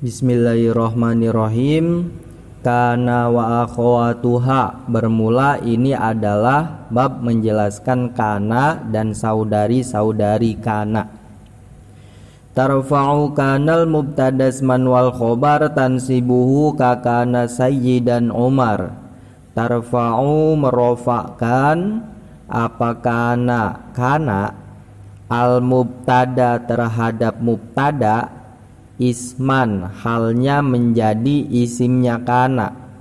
Bismillahirrahmanirrahim. Kana wa akhawatuha. Bermula ini adalah bab menjelaskan kana dan saudari-saudari kana. Tarfa'u kanal mubtadasman wal khobar tansibuhu kakana sayyidan Umar. Tarfa'u merofakkan apa kana al mubtada terhadap mubtada, isman halnya menjadi isimnya kana,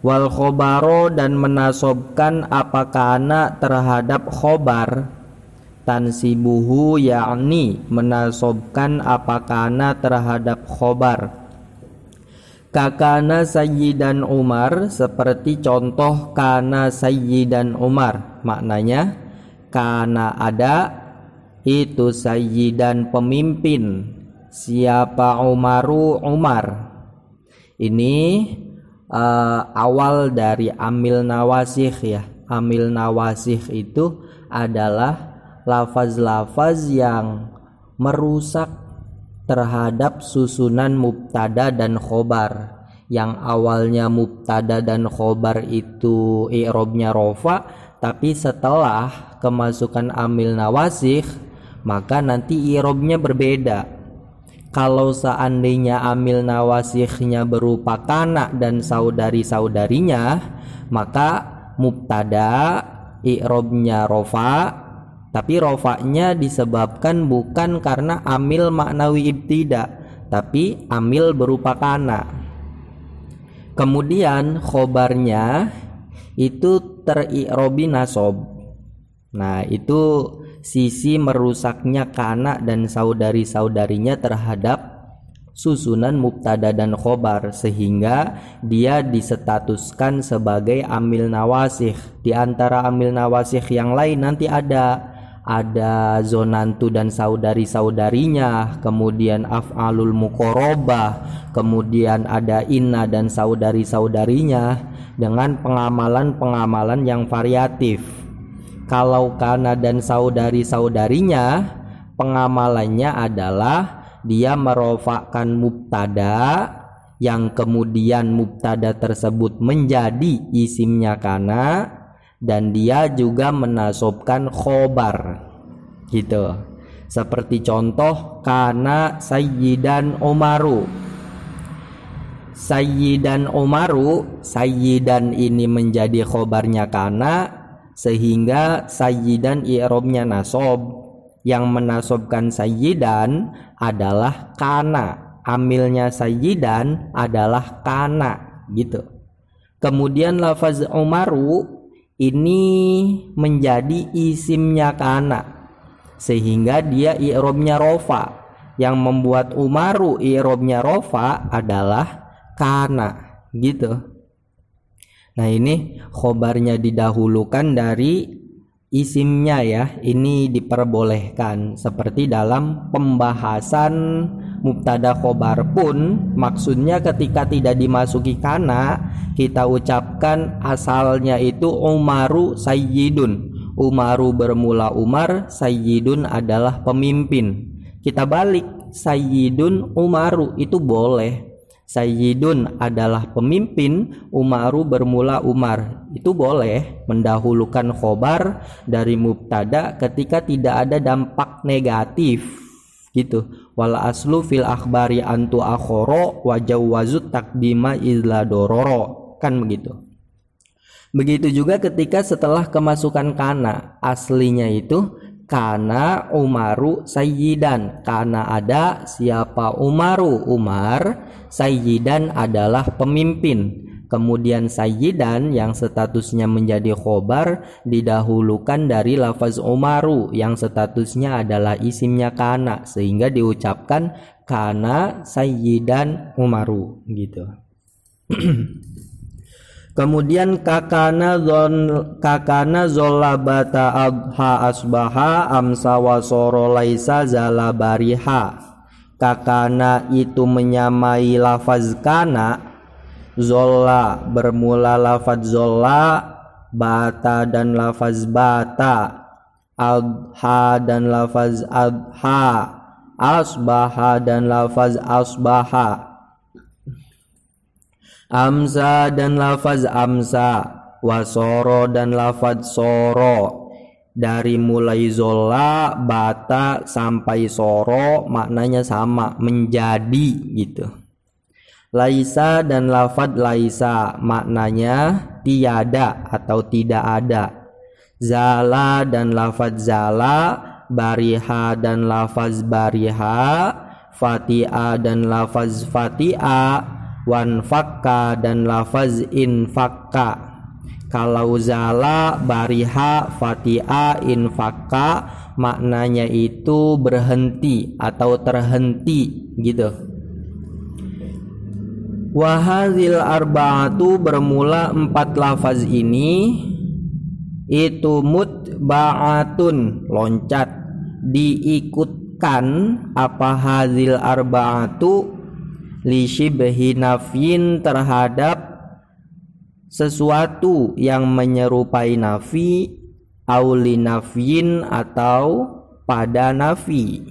wal khobaro dan menasobkan apa kana terhadap khobar, tansibuhu yakni menasobkan apa kana terhadap khobar, kakana sayyidan Umar seperti contoh kana sayyidan Umar. Maknanya kana ada itu sayyidan pemimpin. Siapa Umaru? Umar. Ini awal dari amil nawasih ya. Amil nawasih itu adalah lafaz-lafaz yang merusak terhadap susunan mubtada dan khobar. Yang awalnya mubtada dan khobar itu i'robnya rofa, tapi setelah kemasukan amil nawasih maka nanti i'robnya berbeda. Kalau seandainya amil nawasihnya berupa kana dan saudari-saudarinya, maka mubtada i'robnya rofa, tapi rofanya disebabkan bukan karena amil maknawi ibtida, tapi amil berupa kana. Kemudian khobarnya itu teri'robi nasob. Nah, itu sisi merusaknya kana dan saudari-saudarinya terhadap susunan mubtada dan khobar, sehingga dia disetatuskan sebagai amil nawasih. Di antara amil nawasih yang lain nanti ada zonantu dan saudari-saudarinya, kemudian af'alul muqarabah, kemudian ada inna dan saudari-saudarinya dengan pengamalan-pengamalan yang variatif. Kalau kana dan saudari-saudarinya, pengamalannya adalah dia merofakkan mubtada yang kemudian mubtada tersebut menjadi isimnya kana, dan dia juga menasobkan khobar gitu. Seperti contoh kana sayyidan Umaru. Sayyidan Umaru, sayyidan ini menjadi khobarnya kana, sehingga sayyidan i'robnya nasob. Yang menasobkan sayyidan adalah kana, amilnya sayyidan adalah kana gitu. Kemudian lafaz Umaru ini menjadi isimnya kana, sehingga dia i'robnya rofa. Yang membuat Umaru i'robnya rofa adalah kana gitu. Nah, ini khobarnya didahulukan dari isimnya ya. Ini diperbolehkan. Seperti dalam pembahasan mubtada khobar pun, maksudnya ketika tidak dimasuki kana, kita ucapkan asalnya itu Umaru sayyidun. Umaru bermula Umar, sayyidun adalah pemimpin. Kita balik, sayyidun Umaru, itu boleh. Sayyidun adalah pemimpin, Umaru bermula Umar, itu boleh mendahulukan khobar dari mubtada ketika tidak ada dampak negatif gitu. Wal aslu fil akhbari antu akhoro wajawazut takdima izla dororo, kan begitu. Begitu juga ketika setelah kemasukan kana, aslinya itu kana Umaru sayyidan. Kana ada, siapa Umaru? Umar, sayyidan adalah pemimpin. Kemudian sayyidan yang statusnya menjadi khobar didahulukan dari lafaz Umaru yang statusnya adalah isimnya kana, sehingga diucapkan kana sayyidan Umaru gitu. Kemudian kakana zolabata adha asbaha amsa wasoro laisa zalabariha. Kakana itu menyamai lafaz kana, zola bermula lafaz zola, bata dan lafaz bata, adha dan lafaz adha, asbaha dan lafaz asbaha. Amsa dan lafaz amsa, wasoro dan lafaz soro. Dari mulai zola, bata sampai soro maknanya sama, menjadi gitu. Laisa dan lafaz laisa maknanya tiada atau tidak ada. Zala dan lafaz zala, bariha dan lafaz bariha, fati'a dan lafaz fati'a, wanfakka dan lafaz infakka. Kalau zala, bariha, fati'a, infakka maknanya itu berhenti atau terhenti gitu. Wahazil arba'atu bermula 4 lafaz ini itu mutba'atun loncat, diikutkan apa hazil arba'atu li shibhi nafyin terhadap sesuatu yang menyerupai nafi, auli nafyin atau pada nafi.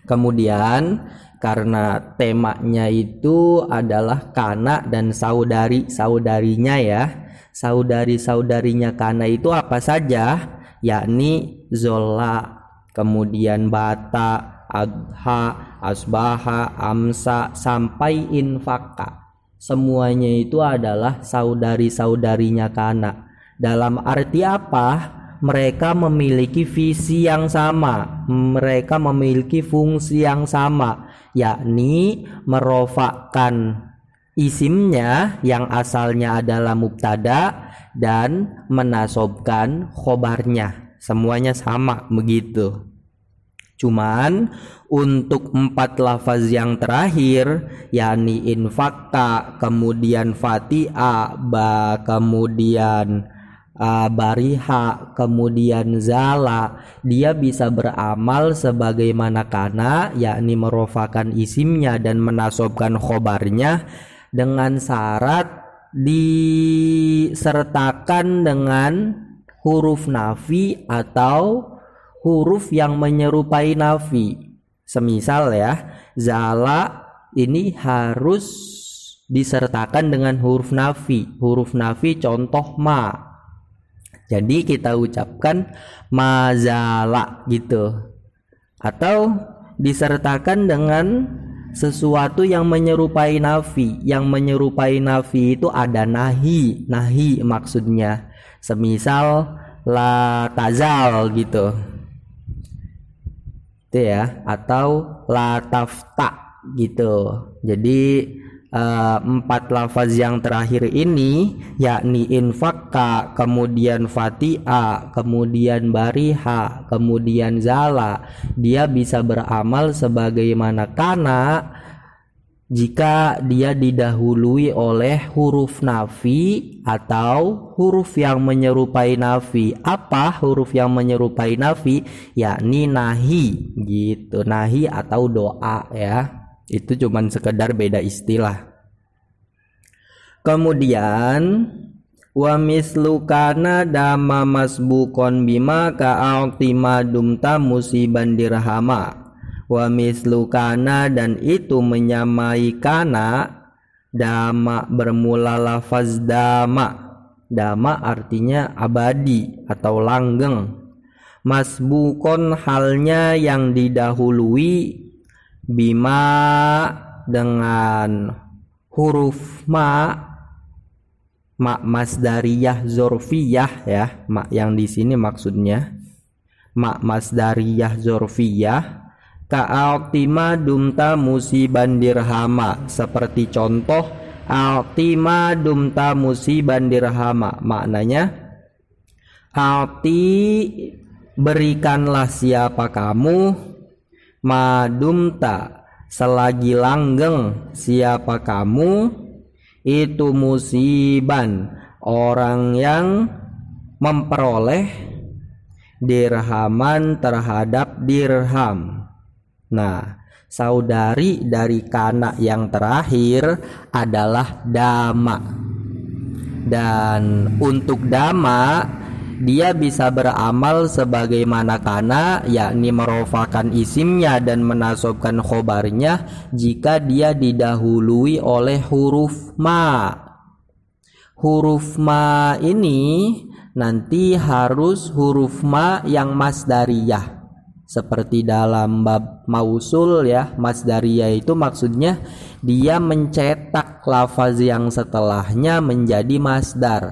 Kemudian karena temanya itu adalah kana dan saudari-saudarinya ya. Saudari-saudarinya kana itu apa saja? Yakni zola, kemudian bata, adha, asbaha, amsa sampai infaka. Semuanya itu adalah saudari-saudarinya kana. Dalam arti apa? Mereka memiliki visi yang sama, mereka memiliki fungsi yang sama, yakni merofakkan isimnya yang asalnya adalah mubtada dan menasobkan khobarnya. Semuanya sama begitu. Cuman untuk 4 lafaz yang terakhir yakni infakka, kemudian fati'a, kemudian bariha, kemudian zala, dia bisa beramal sebagaimana kana, yakni merofakan isimnya dan menasobkan khobarnya dengan syarat disertakan dengan huruf nafi atau huruf yang menyerupai nafi. Semisal ya, zala ini harus disertakan dengan huruf nafi. Huruf nafi contoh ma. Jadi kita ucapkan mazala gitu. Atau disertakan dengan sesuatu yang menyerupai nafi. Yang menyerupai nafi itu ada nahi maksudnya. Semisal la tazal gitu. Itu ya, atau la tafta gitu. Jadi 4 lafaz yang terakhir ini yakni infakka, kemudian fati'a, kemudian bariha, kemudian zala, dia bisa beramal sebagaimana kana jika dia didahului oleh huruf nafi atau huruf yang menyerupai nafi. Apa huruf yang menyerupai nafi? Yakni nahi gitu, nahi atau doa ya. Itu cuman sekedar beda istilah. Kemudian wa mislu kana dama masbukon bima ka'altima dumta musiban dirhama. Wa mislu kana dan itu menyamai kana, dama bermula lafaz dama. Dama artinya abadi atau langgeng. Masbukon halnya yang didahului, bima dengan huruf ma masdariyah zorfiyah ya, ma yang di sini maksudnya ma masdariyah zorfiyah. Ka'altima dumta musiban dirhama, seperti contoh altima dumta musiban dirhama, maknanya alti berikanlah siapa kamu, madumta selagi langgeng siapa kamu, itu musiban orang yang memperoleh dirhaman terhadap dirham. Nah, saudari dari kana yang terakhir adalah dama. Dan untuk dama dia bisa beramal sebagaimana kana, yakni merofakan isimnya dan menasobkan khobarnya jika dia didahului oleh huruf ma. Huruf ma ini nanti harus huruf ma yang masdariyah. Seperti dalam bab mausul ya, masdariyah itu maksudnya dia mencetak lafaz yang setelahnya menjadi masdar.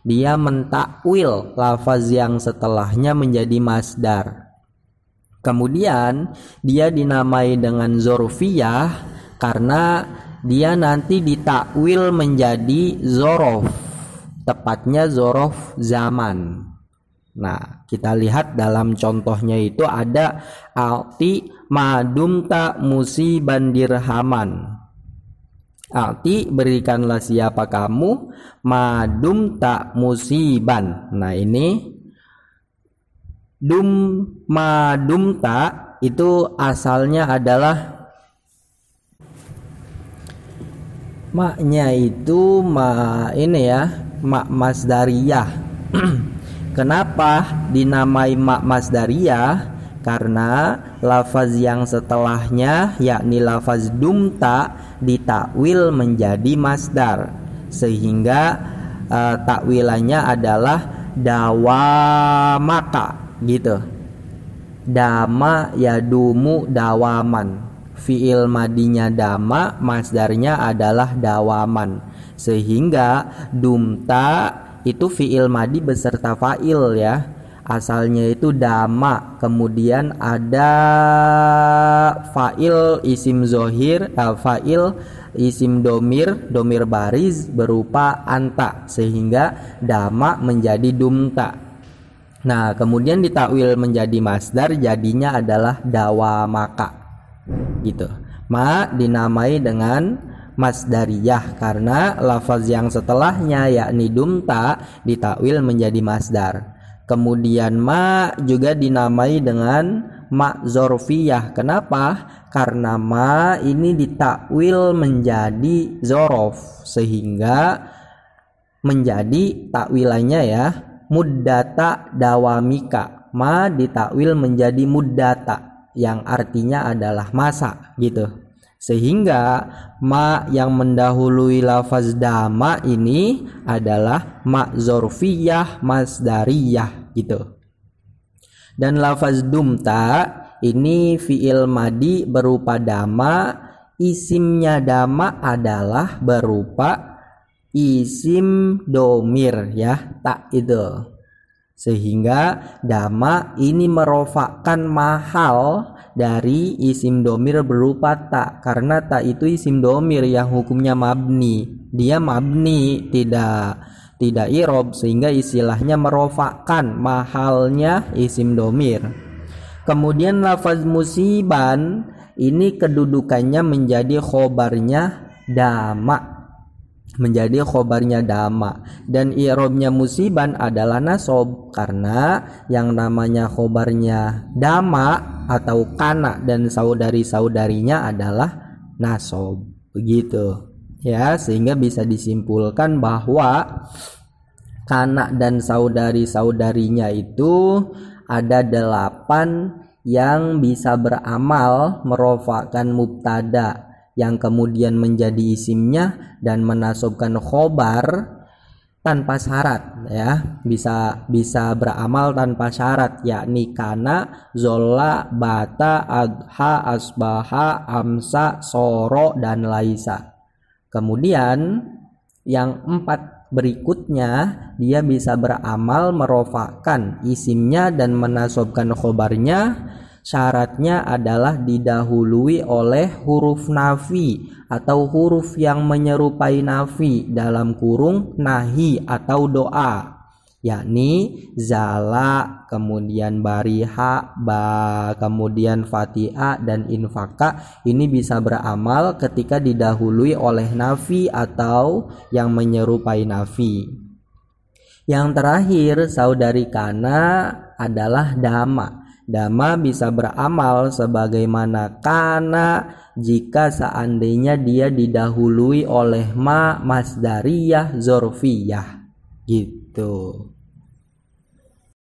Dia mentakwil lafaz yang setelahnya menjadi masdar. Kemudian dia dinamai dengan zorfiyah karena dia nanti ditakwil menjadi zorof, tepatnya zorof zaman. Nah, kita lihat dalam contohnya itu ada alti madumta musiban dirhaman. Alti, berikanlah siapa kamu, madumta musiban. Nah, ini madumta itu asalnya adalah maknya itu mak masdariyah. Kenapa dinamai mak masdariyah? Karena lafaz yang setelahnya yakni lafaz dumta ditakwil menjadi masdar, sehingga takwilannya adalah dawamaka gitu. Dama yadumu dawaman. Fi'il madinya dama, masdarnya adalah dawaman. Sehingga dumta itu fi'il madi beserta fa'il ya. Asalnya itu dama, kemudian ada fa'il isim zohir, fa'il isim domir bariz berupa anta, sehingga dama menjadi dumta. Nah, kemudian ditakwil menjadi masdar, jadinya adalah dawamaka gitu. Ma dinamai dengan masdariyah karena lafaz yang setelahnya yakni dumta ditakwil menjadi masdar. Kemudian ma juga dinamai dengan ma zorfiyah. Kenapa? Karena ma ini ditakwil menjadi zorof, sehingga menjadi takwilannya ya muddata dawamika. Ma ditakwil menjadi muddata yang artinya adalah masa gitu. Sehingga ma yang mendahului lafaz dama ini adalah ma zorfiyah masdariyah gitu. Dan lafaz dumta ini fi'il madi berupa dama, isimnya dama adalah berupa isim domir ya, tak itu. Sehingga dama ini merofakkan mahal dari isim domir berupa tak, karena tak itu isim domir yang hukumnya mabni. Dia mabni, tidak irob, sehingga istilahnya merofakkan mahalnya isim domir. Kemudian lafaz musiban ini kedudukannya menjadi khobarnya dama, menjadi khobarnya dama, dan i'robnya musiban adalah nasob karena yang namanya khobarnya dama atau kana dan saudari-saudarinya adalah nasob, begitu ya. Sehingga bisa disimpulkan bahwa kana dan saudari-saudarinya itu ada 8 yang bisa beramal merofakkan mubtada yang kemudian menjadi isimnya dan menasobkan khobar tanpa syarat ya, bisa beramal tanpa syarat, yakni kana, zola, bata, adha, asbaha, amsa, soro, dan laisa. Kemudian yang 4 berikutnya dia bisa beramal merofakkan isimnya dan menasobkan khobarnya. Syaratnya adalah didahului oleh huruf nafi atau huruf yang menyerupai nafi dalam kurung nahi atau doa, yakni zala, kemudian bariha, kemudian fatiha, dan infaka. Ini bisa beramal ketika didahului oleh nafi atau yang menyerupai nafi. Yang terakhir saudari kana adalah dama. Dama bisa beramal sebagaimana kana jika seandainya dia didahului oleh ma masdariyah zorfiyah gitu.